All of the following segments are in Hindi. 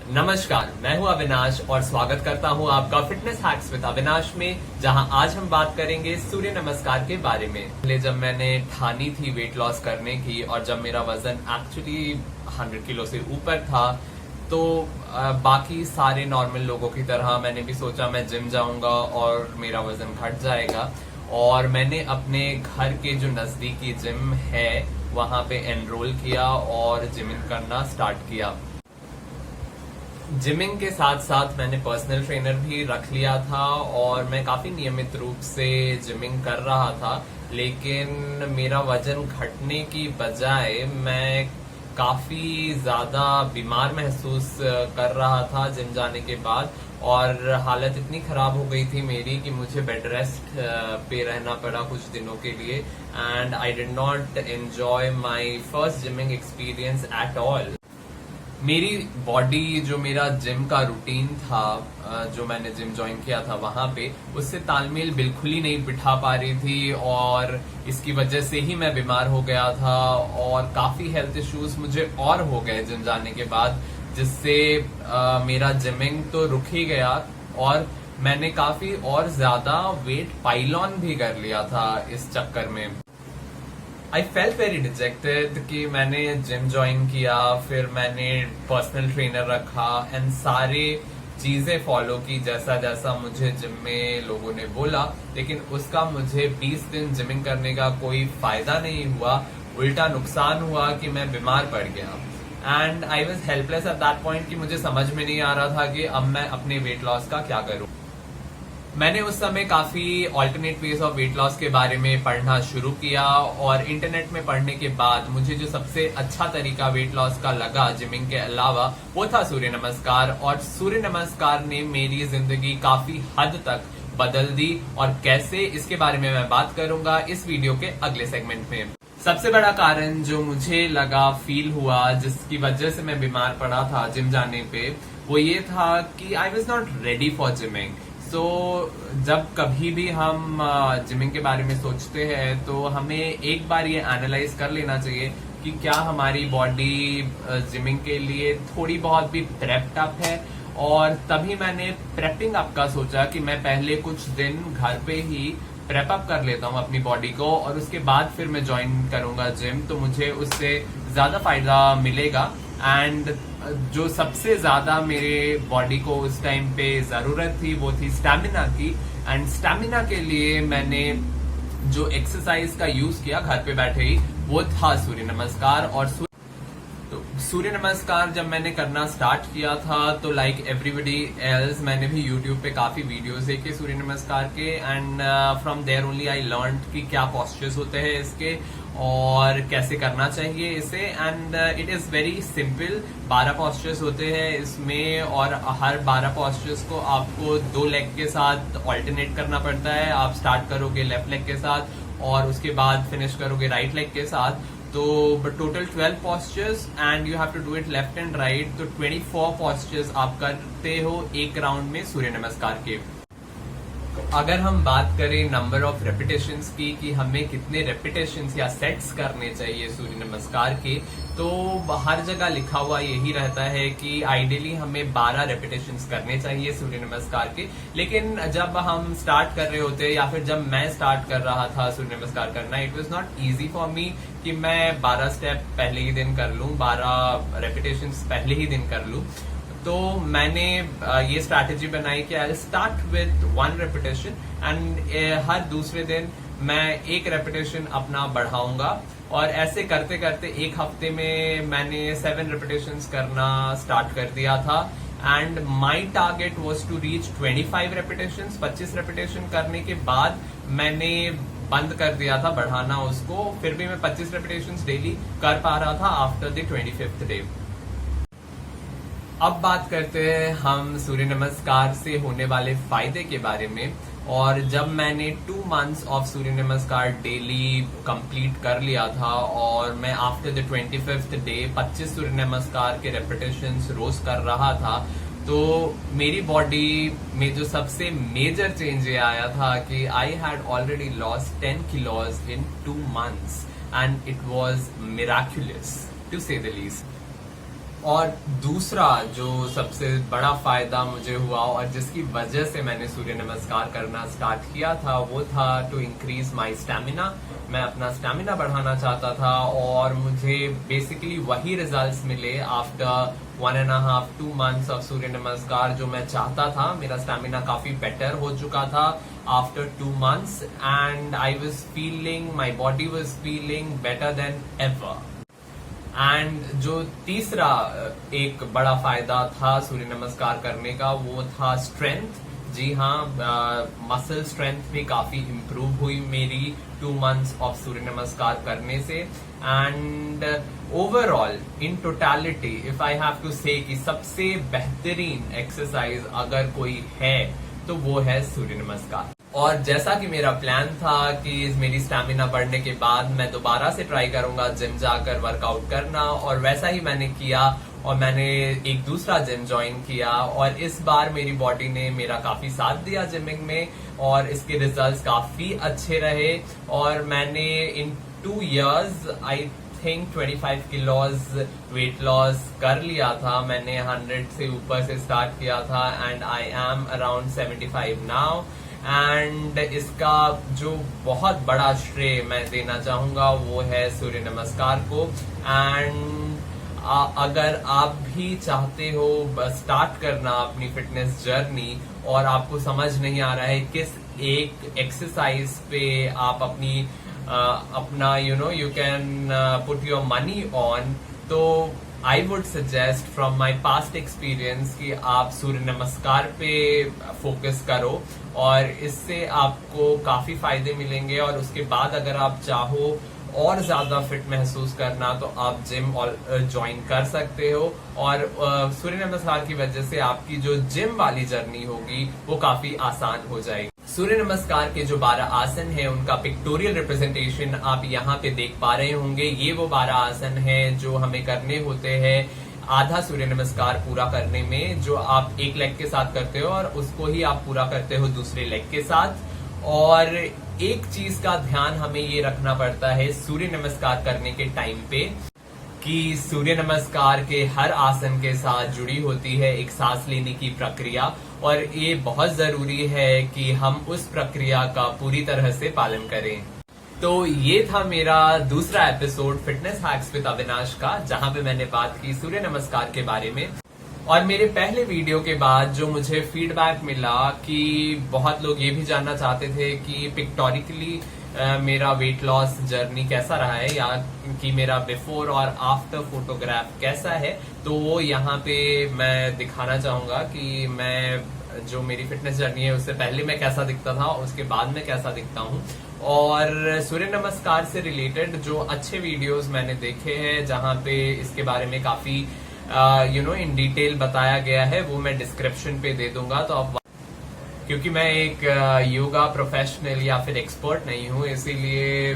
नमस्कार, मैं हूं अविनाश और स्वागत करता हूं आपका फिटनेस हैक्स विद अविनाश में, जहां आज हम बात करेंगे सूर्य नमस्कार के बारे में। पहले जब मैंने ठानी थी वेट लॉस करने की और जब मेरा वजन एक्चुअली 100 किलो से ऊपर था, तो बाकी सारे नॉर्मल लोगों की तरह मैंने भी सोचा मैं जिम जाऊंगा और मेरा वजन घट जाएगा। और मैंने अपने घर के जो नजदीकी जिम है वहां पे एनरोल किया और जिमिंग करना स्टार्ट किया। जिमिंग के साथ साथ मैंने पर्सनल ट्रेनर भी रख लिया था और मैं काफी नियमित रूप से जिमिंग कर रहा था, लेकिन मेरा वजन घटने की बजाय मैं काफी ज्यादा बीमार महसूस कर रहा था जिम जाने के बाद। और हालत इतनी खराब हो गई थी मेरी कि मुझे बेड रेस्ट पे रहना पड़ा कुछ दिनों के लिए। And I did not enjoy my first gymming experience at all. मेरी बॉडी जो मेरा जिम का रूटीन था, जो मैंने जिम ज्वाइन किया था वहां पे, उससे तालमेल बिल्कुल ही नहीं बिठा पा रही थी और इसकी वजह से ही मैं बीमार हो गया था और काफी हेल्थ इश्यूज मुझे और हो गए जिम जाने के बाद, जिससे मेरा जिमिंग तो रुक ही गया और मैंने काफी और ज्यादा वेट पाइल ऑन भी कर लिया था इस चक्कर में। आई फेल्ट वेरी डिजेक्टेड कि मैंने जिम ज्वाइन किया, फिर मैंने पर्सनल ट्रेनर रखा एंड सारे चीजें फॉलो की जैसा जैसा मुझे जिम में लोगों ने बोला, लेकिन उसका मुझे 20 दिन जिमिंग करने का कोई फायदा नहीं हुआ। उल्टा नुकसान हुआ कि मैं बीमार पड़ गया and I was helpless at that point कि मुझे समझ में नहीं आ रहा था कि अब मैं अपने वेट लॉस का क्या करूं। मैंने उस समय काफी alternate ways of weight loss के बारे में पढ़ना शुरू किया और इंटरनेट में पढ़ने के बाद मुझे जो सबसे अच्छा तरीका वेट लॉस का लगा जिमिंग के अलावा, वो था सूर्य नमस्कार। और सूर्य नमस्कार ने मेरी जिंदगी काफी हद तक बदल दी और कैसे, इसके बारे में मैं बात करूंगा इस वीडियो के अगले सेगमेंट में। सबसे बड़ा कारण जो मुझे लगा, फील हुआ, जिसकी वजह से मैं बीमार पड़ा था जिम जाने पे, वो ये था कि I was not ready for gymming. तो जब कभी भी हम जिमिंग के बारे में सोचते हैं तो हमें एक बार ये एनालाइज कर लेना चाहिए कि क्या हमारी बॉडी जिमिंग के लिए थोड़ी बहुत भी प्रेप्ड अप है। और तभी मैंने प्रेपिंग अप का सोचा कि मैं पहले कुछ दिन घर पे ही प्रेप अप कर लेता हूँ अपनी बॉडी को और उसके बाद फिर मैं ज्वाइन करूंगा जिम, तो मुझे उससे ज्यादा फायदा मिलेगा। एंड जो सबसे ज्यादा मेरे बॉडी को उस टाइम पे जरूरत थी वो थी स्टैमिना की। एंड स्टैमिना के लिए मैंने जो एक्सरसाइज का यूज किया घर पे बैठे ही, वो था सूर्य नमस्कार। और सूर्य नमस्कार जब मैंने करना स्टार्ट किया था तो लाइक एवरीबडी एल्स मैंने भी यूट्यूब पे काफी वीडियोस देखे सूर्य नमस्कार के and from there only I learn कि क्या पोस्चर्स होते हैं इसके और कैसे करना चाहिए इसे। And it is very simple. 12 postures होते हैं इसमें और हर 12 पोस्चर्स को आपको 2 लेग के साथ ऑल्टरनेट करना पड़ता है। आप स्टार्ट करोगे लेफ्ट लेग के साथ और उसके बाद फिनिश करोगे राइट लेग के साथ। तो total 12 postures and you have to do it left and right. तो 24 पोस्चर्स आप करते हो एक राउंड में सूर्य नमस्कार के। अगर हम बात करें नंबर ऑफ रेपिटेशंस की कि हमें कितने रेपिटेशंस या सेट्स करने चाहिए सूर्य नमस्कार के, तो हर जगह लिखा हुआ यही रहता है कि आइडियली हमें 12 रेपिटेशंस करने चाहिए सूर्य नमस्कार के। लेकिन जब हम स्टार्ट कर रहे होते हैं या फिर जब मैं स्टार्ट कर रहा था सूर्य नमस्कार करना, it was not easy for me कि मैं 12 स्टेप पहले ही दिन कर लूं, 12 रेपिटेशंस पहले ही दिन कर लूं। तो मैंने ये स्ट्रैटेजी बनाई कि I start with 1 repetition and हर दूसरे दिन मैं 1 रेपिटेशन अपना बढ़ाऊंगा। और ऐसे करते करते एक हफ्ते में मैंने 7 रेपिटेशंस करना स्टार्ट कर दिया था। And my target was to reach 25 repetitions. 25 repetition करने के बाद मैंने बंद कर दिया था बढ़ाना उसको, फिर भी मैं 25 रेपिटेशंस डेली कर पा रहा था आफ्टर द 25th डे। अब बात करते हैं हम सूर्य नमस्कार से होने वाले फायदे के बारे में। और जब मैंने 2 months ऑफ सूर्य नमस्कार डेली कंप्लीट कर लिया था और मैं आफ्टर द 25th डे 25 सूर्य नमस्कार के रेपिटेशंस रोज कर रहा था, तो मेरी बॉडी में जो सबसे मेजर चेंज ये आया था कि I had already lost 10 kilos in 2 months and it was miraculous to say the least. और दूसरा जो सबसे बड़ा फायदा मुझे हुआ और जिसकी वजह से मैंने सूर्य नमस्कार करना स्टार्ट किया था वो था टू इंक्रीज माय स्टैमिना। मैं अपना स्टैमिना बढ़ाना चाहता था और मुझे बेसिकली वही रिजल्ट्स मिले आफ्टर 1.5-2 months ऑफ सूर्य नमस्कार जो मैं चाहता था। मेरा स्टैमिना काफी बेटर हो चुका था after 2 months and I was feeling, my body was feeling better than ever. And जो तीसरा एक बड़ा फायदा था सूर्य नमस्कार करने का वो था स्ट्रेंथ। जी हाँ, मसल स्ट्रेंथ भी काफी इम्प्रूव हुई मेरी 2 months ऑफ सूर्य नमस्कार करने से। And overall in totality if I have to say कि सबसे बेहतरीन एक्सरसाइज अगर कोई है तो वो है सूर्य नमस्कार। और जैसा कि मेरा प्लान था कि मेरी स्टैमिना बढ़ने के बाद मैं दोबारा से ट्राई करूंगा जिम जाकर वर्कआउट करना, और वैसा ही मैंने किया और मैंने एक दूसरा जिम ज्वाइन किया और इस बार मेरी बॉडी ने मेरा काफी साथ दिया जिमिंग में और इसके रिजल्ट्स काफी अच्छे रहे। और मैंने इन 2 years I think 25 kilos weight loss कर लिया था। मैंने 100 से ऊपर से स्टार्ट किया था and I am around 75 now. And इसका जो बहुत बड़ा श्रेय मैं देना चाहूंगा वो है सूर्य नमस्कार को। एंड अगर आप भी चाहते हो स्टार्ट करना अपनी फिटनेस जर्नी और आपको समझ नहीं आ रहा है किस एक एक्सरसाइज पे आप अपना you can put your money on, तो I would suggest from my past experience कि आप सूर्य नमस्कार पे फोकस करो और इससे आपको काफी फायदे मिलेंगे। और उसके बाद अगर आप चाहो और ज्यादा फिट महसूस करना तो आप जिम ज्वाइन कर सकते हो और सूर्य नमस्कार की वजह से आपकी जो जिम वाली जर्नी होगी वो काफी आसान हो जाएगी। सूर्य नमस्कार के जो 12 आसन है उनका पिक्टोरियल रिप्रेजेंटेशन आप यहाँ पे देख पा रहे होंगे। ये वो 12 आसन है जो हमें करने होते हैं आधा सूर्य नमस्कार पूरा करने में, जो आप एक लेग के साथ करते हो और उसको ही आप पूरा करते हो दूसरे लेग के साथ। और एक चीज का ध्यान हमें ये रखना पड़ता है सूर्य नमस्कार करने के टाइम पे कि सूर्य नमस्कार के हर आसन के साथ जुड़ी होती है एक सांस लेने की प्रक्रिया, और ये बहुत जरूरी है कि हम उस प्रक्रिया का पूरी तरह से पालन करें। तो ये था मेरा दूसरा episode fitness hacks with Avinash का, जहां पे मैंने बात की सूर्य नमस्कार के बारे में। और मेरे पहले वीडियो के बाद जो मुझे फीडबैक मिला कि बहुत लोग ये भी जानना चाहते थे कि पिक्टोरिकली मेरा वेट लॉस जर्नी कैसा रहा है या कि मेरा बिफोर और आफ्टर फोटोग्राफ कैसा है, तो वो यहाँ पे मैं दिखाना चाहूंगा कि मैं जो मेरी फिटनेस जर्नी है उससे पहले मैं कैसा दिखता था, उसके बाद में कैसा दिखता हूँ। और सूर्य नमस्कार से रिलेटेड जो अच्छे वीडियोस मैंने देखे हैं जहाँ पे इसके बारे में काफी इन डिटेल बताया गया है, वो मैं डिस्क्रिप्शन पे दे दूंगा। तो आप, क्योंकि मैं एक योगा प्रोफेशनल या फिर एक्सपर्ट नहीं हूँ, इसीलिए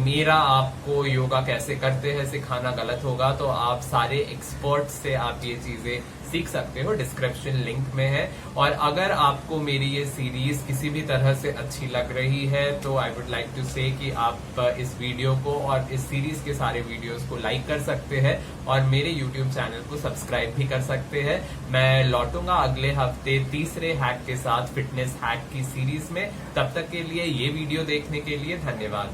मेरा आपको योगा कैसे करते हैं सिखाना गलत होगा। तो आप सारे एक्सपर्ट से आप ये चीजें सीख सकते हो, डिस्क्रिप्शन लिंक में है। और अगर आपको मेरी ये सीरीज किसी भी तरह से अच्छी लग रही है तो I would like to say कि आप इस वीडियो को और इस सीरीज के सारे वीडियोस को लाइक कर सकते हैं और मेरे यूट्यूब चैनल को सब्सक्राइब भी कर सकते हैं। मैं लौटूंगा अगले हफ्ते तीसरे हैक के साथ फिटनेस हैक की सीरीज में। तब तक के लिए ये वीडियो देखने के लिए धन्यवाद।